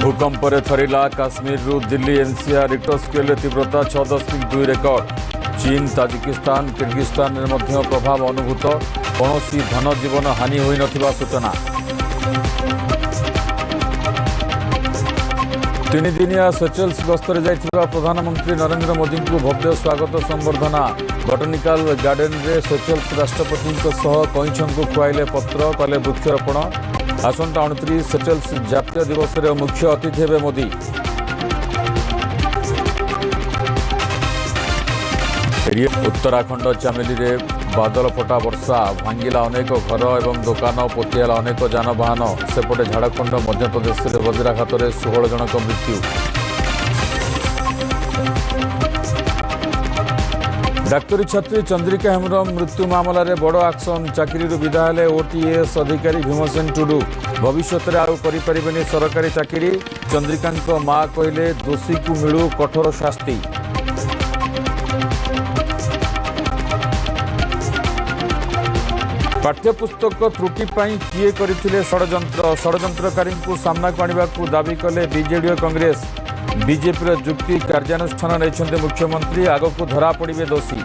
भूकंपरे थरिला काश्मीर रु Delhi NCR Richter scale तीव्रता 6.2 record. चीन ताजिकिस्तान किर्गिस्तान में प्रभाव अनुभूत कौन धन जीवन हानि होई नथिबा सूचना। तीन दिनिया सेचेल्स गस्तरे जाइथिबा प्रधानमंत्री नरेंद्र मोदी को भव्य स्वागत संबर्धना। बटनिकाल गार्डेन रे सेचेल्स राष्ट्रपति कईछों को खुआइले पत्र कले वृक्षरोपण। आसंता 29 सेचेल्स जातीय दिवस रे मुख्य अतिथि हेबे मोदी। उत्तराखंड चामेली रे बादल फटा वर्षा भांगिला अनेक घर एवं दुकान पोतियाला अनेक जानवाहन। सेपटे झारखंड मध्यप्रदेश रे वज्राघात रे 16 जनक मृत्यु। डाक्तरी छात्री चंद्रिका हेम्ब्रम मृत्यु मामला रे बड़ एक्शन। चाकरी विदा हेले ओटीएस अधिकारी भीमसेन टुडू। भविष्य में आउ करें सरकारी चाकरी। चंद्रिका मां कहले दोषी को मिलू कठोर शास्ति। पाठ्यपुस्तक त्रुटि किए करथिले षड्यंत्रकारी को सामना को आने को दाबी कले बीजेडी और कांग्रेस। बीजेपी जुक्ति कार्यानुष्ठान नहीं मुख्यमंत्री आग को धरा पड़े दोषी।